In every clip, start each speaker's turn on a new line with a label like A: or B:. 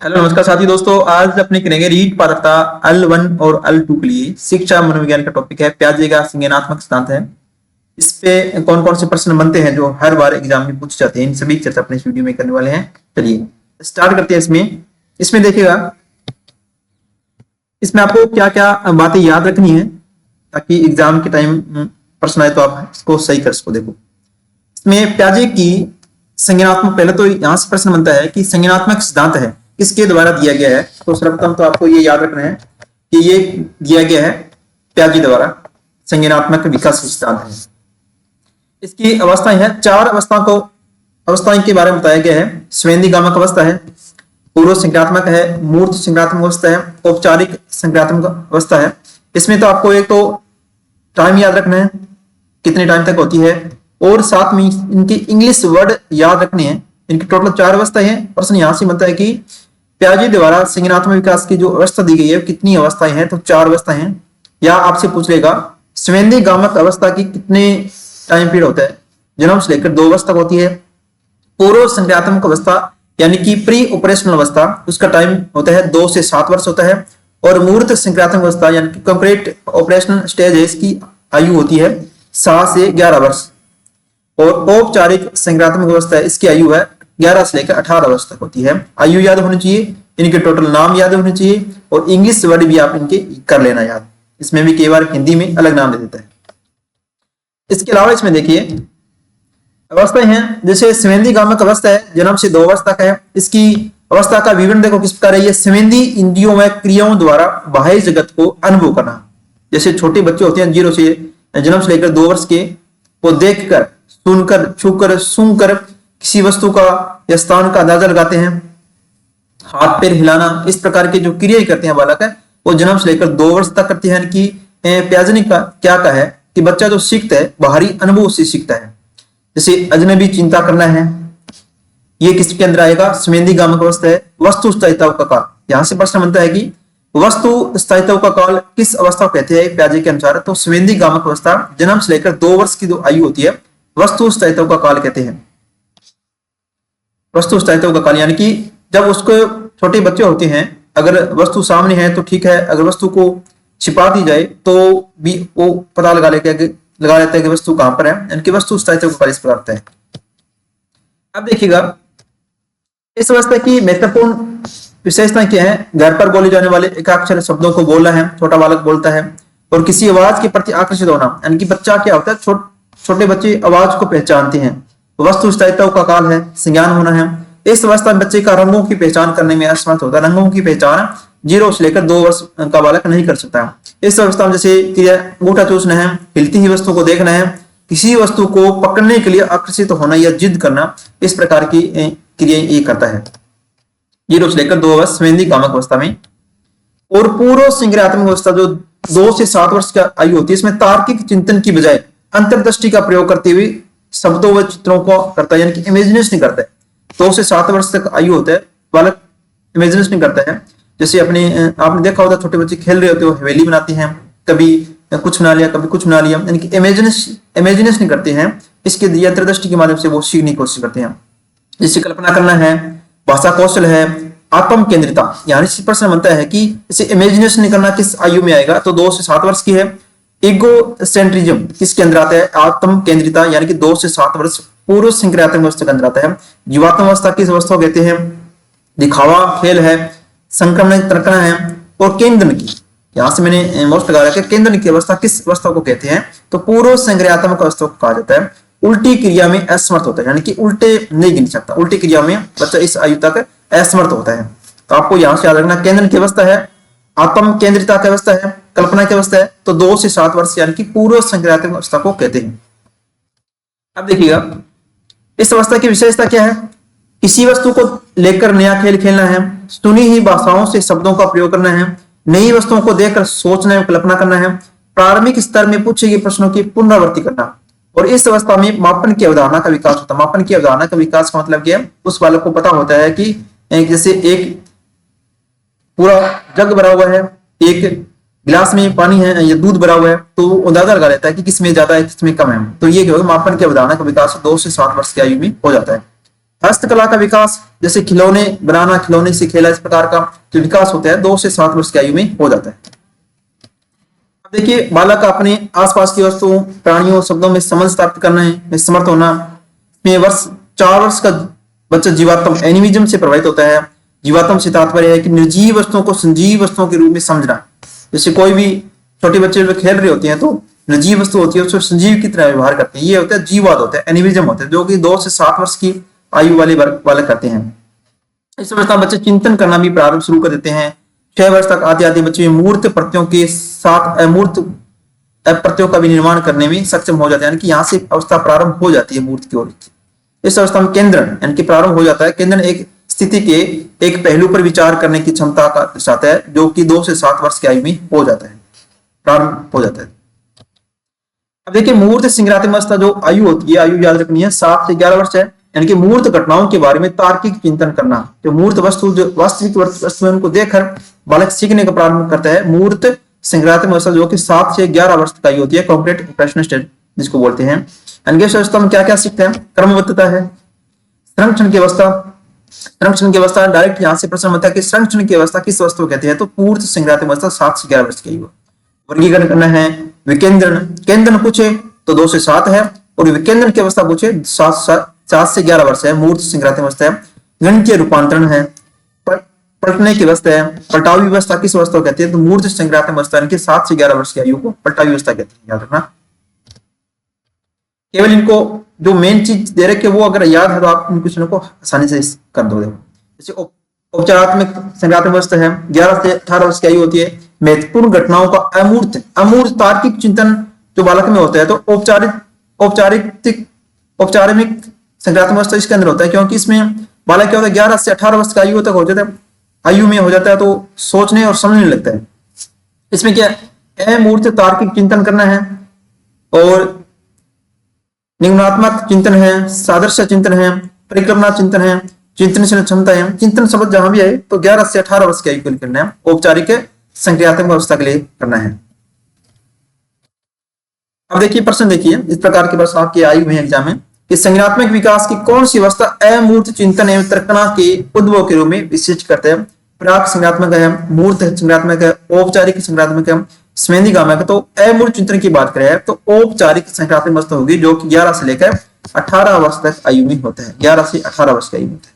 A: Hello नमस्कार साथी दोस्तों। आज अपने करेंगे रीट पात्रता L1 और L2 के लिए शिक्षा मनोविज्ञान का टॉपिक है। प्याजे का संज्ञानात्मक सिद्धांत है। इस पे कौन कौन से प्रश्न बनते हैं जो हर बार एग्जाम में पूछे जाते हैं, इन सभी की चर्चा अपने इस वीडियो में करने वाले हैं। चलिए स्टार्ट करते हैं। इसमें देखिएगा, इसमें आपको क्या क्या बातें याद रखनी है ताकि एग्जाम के टाइम प्रश्न आए तो आप इसको सही कर सको। देखो, इसमें प्याजे की संज्ञानात्मक, पहले तो यहां से प्रश्न बनता है कि संज्ञानात्मक सिद्धांत है किसके द्वारा दिया गया है। तो सर्वप्रथम तो आपको ये याद रखना है कि ये दिया गया है प्याजे द्वारा, संज्ञानात्मक विकास सिद्धांत है। इसकी अवस्थाएं हैं, चार अवस्थाएं के बारे में बताया गया है। स्वेंदिगामक अवस्था है, पूर्व संज्ञात्मक है, मूर्त संज्ञात्मक अवस्था है, औपचारिक संज्ञात्मक अवस्था है। इसमें तो आपको एक तो टाइम याद रखना है, कितने टाइम तक होती है, और साथ में इनके इंग्लिश वर्ड याद रखने हैं। इनकी टोटल चार अवस्थाएं हैं। प्रश्न यहां से बनता है कि प्याजे द्वारा संज्ञानात्मक विकास की जो अवस्था दी गई है कितनी अवस्थाएं हैं, तो चार अवस्थाएं हैं। या आपसे पूछ लेगा स्वेंदिगामक अवस्था की कितने टाइम पीरियड होता है, जन्म से लेकर 2 वर्ष तक होती है। पूर्व संज्ञानात्मक अवस्था यानी कि प्री ऑपरेशनल अवस्था, उसका टाइम होता है 2 से 7 वर्ष होता है। और मूर्त संज्ञानात्मक अवस्था यानी कि कंप्लीट ऑपरेशनल स्टेज है, इसकी आयु होती है 7 से 11 वर्ष। और औपचारिक संज्ञानात्मक अवस्था है, इसकी आयु है 11 से लेकर 18 वर्ष तक होती है। आयु याद होनी चाहिए, इनके टोटल नाम याद होने चाहिए, और इंग्लिश वर्ड भी आप इनके कर लेना याद। इसमें भी कई बार हिंदी में अलग नाम दे देता है। इसके अलावा इसमें देखिए अवस्थाएं हैं, जैसे स्वेंदिगामक अवस्था है, जन्म से 2 वर्ष तक है। इसकी अवस्था का विवरण देखो किस प्रकार है। ये स्वेंदी इंद्रियों में क्रियाओं द्वारा बाह्य जगत को अनुभव करना। जैसे छोटे बच्चे होते हैं 0 से जन्म से लेकर 2 वर्ष के, वो देखकर, सुनकर, छूकर, सूंघकर किसी वस्तु का या स्थान का अंदाजा लगाते हैं। हाथ पैर हिलाना, इस प्रकार की जो क्रियाएं करते हैं बालक है, वो जन्म से लेकर 2 वर्ष तक करते हैं। कि प्याजे ने क्या कहा है कि बच्चा जो सीखता है बाहरी अनुभव से सीखता है। जैसे अजनबी चिंता करना है, ये किसके अंदर आएगा, स्वेंदिगामक अवस्था है। वस्तु स्थायित्व का काल, यहां से प्रश्न बनता है कि वस्तु स्थायित्व का काल किस अवस्था को कहते हैं प्याजे के अनुसार। तो स्वेंदिगामक अवस्था जन्म से लेकर 2 वर्ष की जो आयु होती है, वस्तु स्थायित्व का काल कहते हैं। वस्तु स्थायित्व का काल यानी कि जब उसको, छोटे बच्चे होते हैं, अगर वस्तु सामने है तो ठीक है, अगर वस्तु को छिपा दी जाए तो भी वो पता लगा लेता है कि वस्तु कहां पर है। यानी कि वस्तु स्थायित्व का काल इस प्रकार है। अब देखिएगा इस अवस्था की महत्वपूर्ण विशेषताएं क्या है। घर पर बोले जाने वाले एकाक्षर शब्दों को बोलना है, छोटा बालक बोलता है। और किसी आवाज के प्रति आकर्षित होना, यानी कि बच्चा क्या होता है, छोटे बच्चे आवाज को पहचानते हैं। वस्तु स्थायित्व का काल है, संज्ञान होना है। इस अवस्था में बच्चे का रंगों की पहचान करने में असमर्थ होता है। रंगों की पहचान 0 से लेकर 2 वर्ष का बालक नहीं कर सकता। इस अवस्था में जैसे क्रिया अंगूठा चूसना है, हिलती हुई वस्तु को देखना है, किसी वस्तु को पकड़ने के लिए आकर्षित होना या जिद करना, इस प्रकार की क्रिया ये करता है 0 से लेकर 2 वर्ष स्वेंदिगामक अवस्था में। और पूर्व संज्ञानात्मक अवस्था जो 2 से 7 वर्ष का आयु होती है, इसमें तार्किक चिंतन की बजाय अंतर्दृष्टि का प्रयोग करते हुए शब्दों व चित्रों को करता है, यानी कि इमेजिनेशन करता है। 2 से 7 वर्ष तक आयु होता है, बालक इमेजिनेशन करता है। जैसे आपने देखा होता, छोटे बच्चे खेल रहे होते हैं, हवेली बनाते हैं, कभी कुछ बना लिया, कभी कुछ बना लिया, यानी कि इमेजिनेशन करते हैं। इसके अंतर्दृष्टि के माध्यम से वो सीखने की कोशिश करते हैं। जैसे कल्पना करना है, भाषा कौशल है, आत्म केंद्रिता। यहाँ इसी प्रश्न बनता है कि इसे इमेजिनेशन करना किस आयु में आएगा, तो 2 से 7 वर्ष की है। ईगो सेंट्रिज्म किसके अंदर आता है, आत्म केंद्रिता, यानी कि 2 से 7 वर्ष पूर्व संज्ञानात्मक अवस्था के अंदर आता है। जीवात्म अवस्था किस अवस्था को कहते हैं, दिखावा खेल है, संक्रमण तरकना है। और केंद्र की, यहां से मैंने मोस्ट लगा रखा है, केंद्र की अवस्था किस अवस्था को कहते हैं, तो पूर्व संज्ञानात्मक अवस्था को कहा जाता है। उल्टी क्रिया में असमर्थ होता है, यानी कि उल्टे नहीं गिन सकता। उल्टी क्रिया में बच्चा इस आयु तक असमर्थ होता है। तो आपको यहां से याद रखना, केंद्र की अवस्था है, आत्म केंद्रिता की अवस्था है, कल्पना की अवस्था है, तो 2 से 7 वर्ष यानी कि पूर्व संज्ञानात्मक अवस्था को कहते हैं। अब देखिएगा इस अवस्था की विशेषता क्या है। किसी वस्तु को लेकर नया खेल खेलना है, सुनी हुई भाषाओं से शब्दों का प्रयोग करना है, नई वस्तुओं को देखकर सोचना एवं कल्पना करना है, प्रारंभिक स्तर में पूछे गए प्रश्नों की पुनरावृत्ति करना। और इस अवस्था में मापन की अवधारणा का विकास होता है। मापन की अवधारणा का विकास का मतलब क्या है, उस बालक को पता होता है कि जैसे एक पूरा जग भरा हुआ है, एक गिलास में पानी है या दूध भरा हुआ है, तो वो अंदाजा लगा लेता है कि किसमें ज्यादा है किसमें कम है। तो ये मापन की अवधारणा का विकास 2 से 7 वर्ष की आयु में हो जाता है। हस्तकला का विकास, जैसे खिलौने बनाना, खिलौने से खेला, इस प्रकार का जो विकास होता है 2 से 7 वर्ष की आयु में हो जाता है। अब देखिए बालक का अपने आसपास की वस्तुओं, प्राणियों, शब्दों में समझ स्थापित करना है, में समर्थ होना। में वर्ष 4 वर्ष का बच्चा जीवात्म एनिमिज्म से प्रभावित होता है। जीवात्म से तात्पर्य है कि निर्जीव वस्तुओं को संजीव वस्तुओं के रूप में समझना। जैसे कोई भी छोटे बच्चे जो खेल रहे होते हैं तो निर्जीव वस्तु होती है उसको संजीव की तरह व्यवहार करते हैं, ये होता है जीववाद, होता है एनिमिज्म होता है, जो कि 2 से 7 वर्ष की आयु वाले बालक करते हैं। इस अवस्था में बच्चे चिंतन करना भी प्रारंभ शुरू कर देते हैं। 6 वर्ष तक आते आते बच्चे मूर्त प्रत्ययों के साथ अमूर्त प्रत्ययों का भी निर्माण करने में सक्षम हो जाते हैं, यानी कि यहाँ से अवस्था प्रारंभ हो जाती है मूर्त की ओर। इस अवस्था में केंद्रण यानी कि प्रारंभ हो जाता है। केंद्रण एक स्थिति के एक पहलू पर विचार करने की क्षमता का दर्शाता है, जो कि 2 से 7 वर्ष की आयु में हो जाता है, प्रारंभ हो जाता है। अब देखिए मूर्त संज्ञानात्मक अवस्था जो आयु होती है, आयु याद रखनी है 7 से 11 वर्ष है, यानी कि मूर्त घटनाओं के बारे में तार्किक चिंतन करना। जो मूर्त वस्तु, जो वास्तविक वस्तु है, उनको देखकर बालक सीखने का प्रारंभ करता है। मूर्त संज्ञानात्मक अवस्था जो कि 7 से 11 वर्ष की आयु होती है, कॉन्क्रीट इंप्रेशन स्टेज जिसको बोलते हैं। यानी कि इस अवस्था में क्या क्या सीखते हैं? क्रमबद्धता है, संरक्षण की अवस्था। संरक्षण की अवस्था डायरेक्ट यहाँ से प्रश्न होता है कि संरक्षण की अवस्था किस अवस्था को कहते हैं, तो पूर्त संज्ञानात्मक अवस्था 7 से 11 वर्ष की आयु। वर्गीकरण करना है, विकेंद्रण, केंद्रण पूछे तो 2 से 7 है, और विकेंद्रण की अवस्था पूछे 7 से 11 वर्ष है, मूर्त संज्ञानात्मक अवस्था है। गणितीय रूपांतरण है, पलटने की अवस्था है। पलटावी अवस्था किस अवस्था को कहते हैं, तो मूर्त संज्ञानात्मक अवस्था, यानी कि 7 से 11 वर्ष की आयु को पलटावी अवस्था कहते हैं, याद रखना। केवल इनको जो मेन चीज दे रखे वो अगर याद है तो आप इन क्वेश्चनों को आसानी से कर दोगे। जैसे औपचारात्मक संज्ञानात्मक अवस्था है, 11 से 18 वर्ष की आयु होती है। महत्वपूर्ण घटनाओं का अमूर्त तार्किक चिंतन जो बालक में होता है, तो औपचारिक संज्ञानात्मक अवस्था इसके अंदर होता है, क्योंकि इसमें बालक क्या होता है 11 से 18 वर्ष की आयु तक हो जाता है, आयु में हो जाता है, तो सोचने और समझने लगता है। इसमें क्या अमूर्त तार्किक चिंतन करना है, और निगमनात्मक चिंतन है, सादृश्य चिंतन है, परिकल्पना चिंतन है, चिंतनशील क्षमता है। चिंतन शब्द जहां भी है तो 11 से 18 वर्ष की आयु के लिए करना है, औपचारिक संज्ञानात्मक अवस्था के लिए करना है। अब देखिए प्रश्न, देखिए इस प्रकार के प्रश्न आपके आयु में एग्जाम में कि संज्ञानात्मक विकास की कौन सी अवस्था अमूर्त चिंतन एवं तर्कना के उद्भव के रूप में विशिष्ट करते हैं? प्राक संज्ञानात्मक है, मूर्त संज्ञानात्मक है, औपचारिक संज्ञानात्मक है, स्वेदिगामक। तो अमूर्त चिंतन की बात करें तो औपचारिक संज्ञानात्मक अवस्था होगी, जो कि 11 से लेकर 18 वर्ष तक आयु में होता है, 11 से 18 वर्ष की आयु में होता है।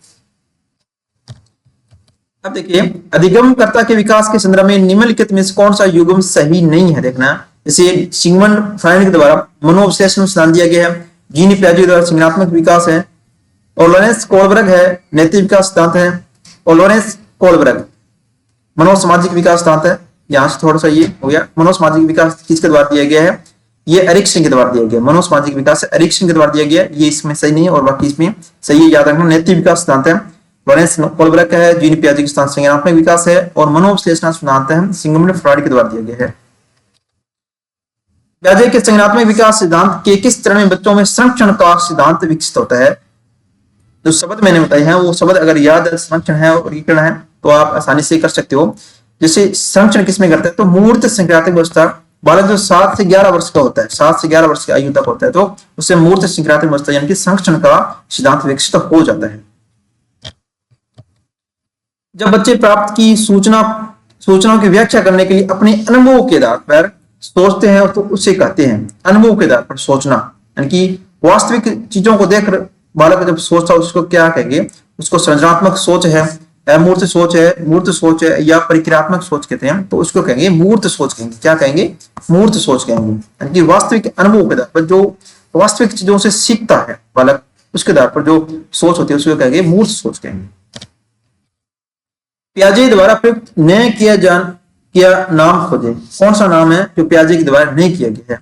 A: अब देखिए अधिगमकर्ता के विकास के संदर्भ में निम्नलिखित में से कौन सा युग्म सही नहीं है? देखना, जैसे सिगमंड फ्राइड के द्वारा मनोविश्लेषण सिद्धांत दिया गया है, जीनी पियाजे द्वारा संज्ञानात्मक विकास है, और लॉरेंस कोलबर्ग है नैतिक विकास सिद्धांत है, और लॉरेंस कोलबर्ग मनोसामाजिक विकास सिद्धांत है। यहां से थोड़ा सा ये हो गया, मनोसामाजिक विकास किसके द्वारा दिया गया है? ये एरिक्सन के द्वारा दिया गया, मनोसामाजिक विकास एरिक्सन के द्वारा दिया गया, ये इसमें सही नहीं है, और बाकी इसमें सही है, याद रखना। नैतिक विकास सिद्धांत है लॉरेंस कोलबर्ग का है, जीनी पियाजे के सिद्धांत संज्ञानात्मक विकास है, और मनोविश्लेषण सिद्धांत है सिगमंड फ्रॉइड के द्वारा दिया गया है। पियाजे के संज्ञानात्मक विकास सिद्धांत के किस चरण में बच्चों में संरक्षण का सिद्धांत विकसित होता है? जो शब्द मैंने बताए हैं वो शब्द अगर याद है, संरक्षण है और वर्गीकरण है, तो आप आसानी से कर सकते हो। जैसे संरक्षण किसमें करते हैं, तो मूर्त संज्ञानात्मक अवस्था बालक जो 7 से 11 वर्ष का होता है, 7 से 11 वर्ष की आयु तक होता है, तो उससे मूर्त संज्ञानात्मक अवस्था यानी कि संरक्षण का सिद्धांत विकसित हो जाता है। जब बच्चे प्राप्त की सूचनाओं की व्याख्या करने के लिए अपने अनुभव के आधार पर सोचते हैं, तो उसे कहते हैं अनुभव के आधार पर सोचना, यानी कि वास्तविक चीजों को देखकर बालक जब सोचता है उसको क्या कहेंगे? उसको सृजनात्मक सोच है, अमूर्त सोच है, मूर्त सोच है, या परिक्रियात्मक सोच कहते हैं, तो उसको कहेंगे मूर्त सोच कहेंगे। क्या कहेंगे? मूर्त सोच कहेंगे, यानी कि वास्तविक अनुभव के आधार पर जो वास्तविक चीजों से सीखता है बालक, उसके आधार पर जो सोच होती है उसको कहेंगे मूर्त सोच कहेंगे। पियाजे द्वारा प्रयुक्त न किया नाम खोजे। कौन सा नाम है जो पियाजे के द्वारा नहीं किया गया है?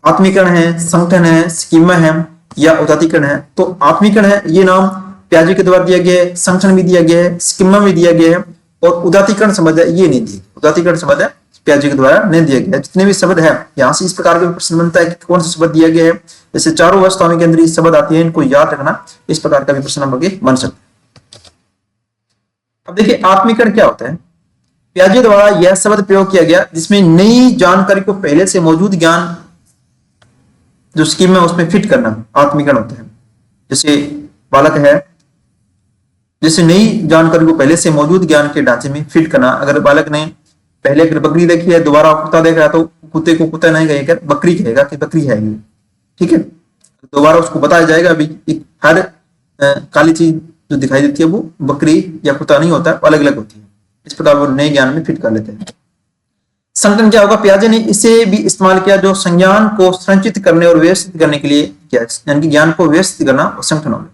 A: आत्मीकरण है, संगठन है, स्कीमा है, या उदातीकरण है? तो आत्मीकरण है, ये नाम पियाजे के द्वारा दिया गया है, संगठन भी दिया गया है, स्कीमा भी दिया गया है, और उदातीकरण शब्द है ये नहीं दिया। उदातीकरण शब्द है पियाजे के द्वारा नहीं दिया गया। जितने भी शब्द है यहाँ से इस प्रकार का प्रश्न बनता है कि कौन सा शब्द दिया गया है। जैसे चारों अवस्थाओं के अंदर ये शब्द आती है, इनको याद रखना, इस प्रकार का भी प्रश्न बन सकता है। अब देखिए आत्मीकरण क्या होता है? पियाजे द्वारा यह शब्द प्रयोग किया गया जिसमें नई जानकारी को पहले से मौजूद ज्ञान जो स्कीम है उसमें फिट करना आत्मीकरण होता है। जैसे बालक है, जैसे नई जानकारी को पहले से मौजूद ज्ञान के ढांचे में फिट करना। अगर बालक ने पहले अगर बकरी देखी है, दोबारा कुत्ता देख रहा है, तो कुत्ते को कुत्ता नहीं कहेगा, बकरी कहेगा कि बकरी है ये, ठीक है। दोबारा उसको बताया जाएगा अभी हर काली चीज जो दिखाई देती है वो बकरी या कुत्ता नहीं होता, अलग अलग होती है। इस प्रकार वो नए ज्ञान में फिट कर लेते हैं। संगठन क्या होगा, पियाजे ने इसे भी इस्तेमाल किया जो संज्ञान को संचित करने और व्यवस्थित करने के लिए किया, यानी कि ज्ञान को व्यवस्थित करना और संगठन होगा।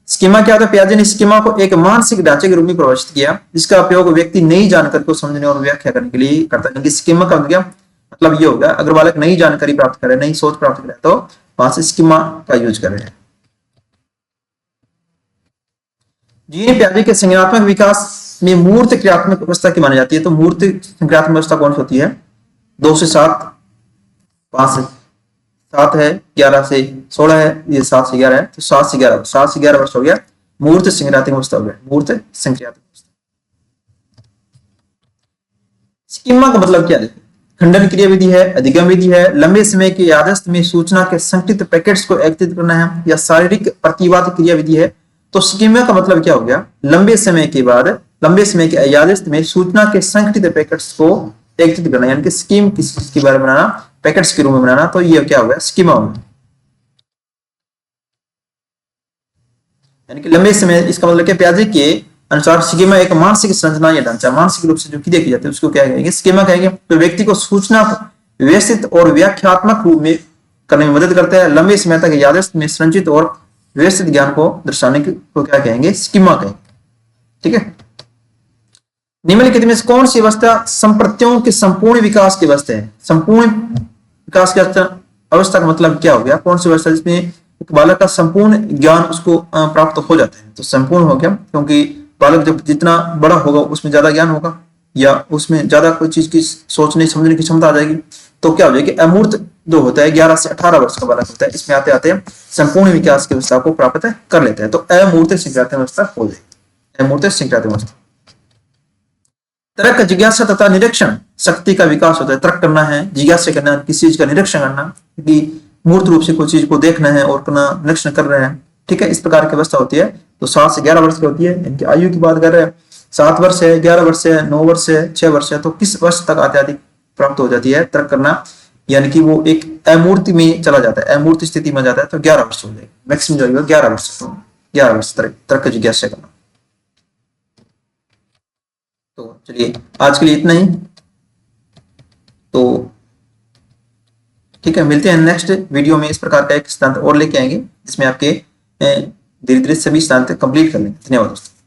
A: स्कीमा क्या होता है, पियाजे ने स्कीमा को एक मानसिक ढांचे के रूप में परिभाषित किया जिसका उपयोग व्यक्ति नई जानकारी को समझने और व्याख्या करने के लिए करता है। स्कीमा का मतलब ये होगा, अगर बालक नई जानकारी प्राप्त करे, नई सोच प्राप्त करे, तो वहां से स्कीमा का यूज करे। जीन पियाजे के संज्ञानात्मक विकास में मूर्त क्रियात्मक अवस्था की मानी जाती है। तो मूर्त क्रियात्मक अवस्था कौन सी होती है, 2 से 7, 5 से 7 है, 11 से 16 है, ये 7 से 11 है, तो 7 से 11, 7 से 11 वर्ष हो गया मूर्त संज्ञानात्मक अवस्था हो गया, मूर्त संज्ञानात्मक अवस्था। स्कीमा का मतलब क्या है, खंडन क्रिया विधि है, अधिगम विधि है, लंबे समय के यादस्त में सूचना के संक्षिप्त पैकेट्स को एकत्रित करना है, या शारीरिक प्रतिवाद क्रिया विधि है। तो स्कीमा का मतलब क्या हो गया, लंबे समय के यादस्त में सूचना के संक्षिप्त पैकेट्स को एकत्रित करना, यानी कि स्कीम किस चीज के बारे में बनाना, पैकेट्स के रूप में बनाना, तो ये क्या हो गया, स्कीमा हो गया। यानी कि लंबे समय, इसका मतलब क्या, पियाजे के अनुसार स्कीमा एक मानसिक संरचना या ढांचा, मानसिक रूप से जो क्रिया की जाती है उसको क्या कहेंगे, स्कीमा कहेंगे। तो व्यक्ति को सूचना को व्यवस्थित और व्याख्यात्मक रूप में करने में मदद करता है। लंबे समय तक याददाश्त में संचित और व्यवस्थित ज्ञान को दर्शाने को क्या कहेंगे, स्कीमा कहेंगे, ठीक है। निम्नलिखित में कौन सी अवस्था संप्रत्यों के संपूर्ण विकास की अवस्था है। संपूर्ण विकास की अवस्था का मतलब क्या हो गया, कौन सी अवस्था जिसमें एक बालक का संपूर्ण ज्ञान उसको प्राप्त हो जाता है। तो संपूर्ण हो गया, क्योंकि बालक जब जितना बड़ा होगा उसमें ज्यादा ज्ञान होगा, या उसमें ज्यादा कोई चीज की सोचने समझने की क्षमता आ जाएगी। तो क्या हो जाएगी, अमूर्त जो होता है 11 से 18 वर्ष का बालक होता है, इसमें आते आते संपूर्ण विकास की अवस्था को प्राप्त कर लेते हैं। तो अमूर्त संक्रांति अवस्था हो जाएगी, अमूर्त संक्रांति अवस्था। तर्क, जिज्ञासा तथा निरीक्षण शक्ति का विकास होता है। तर्क करना है, जिज्ञासा करना, किसी चीज का निरीक्षण करना, कि मूर्त रूप से कोई चीज को देखना है और अपना निरीक्षण कर रहे हैं, ठीक है, इस प्रकार की अवस्था होती है। तो 7 से 11 वर्ष की होती है। इनकी आयु की बात कर रहे हैं, 7 वर्ष है, 11 वर्ष है, 9 वर्ष है, 6 वर्ष है, तो किस वर्ष तक आदि प्राप्त हो जाती है तर्क करना, यानी कि वो एक अमूर्ति में चला जाता है, अमूर्त स्थिति में जाता है, तो 11 वर्ष हो जाएगी मैक्सिमम जो है 11 वर्ष। तो 11 वर्ष तर्क जिज्ञासा करना। तो चलिए आज के लिए इतना ही, तो ठीक है, मिलते हैं नेक्स्ट वीडियो में। इस प्रकार का एक सिद्धांत और लेके आएंगे जिसमें आपके धीरे धीरे सभी सिद्धांत कंप्लीट कर लेंगे। धन्यवाद दोस्तों।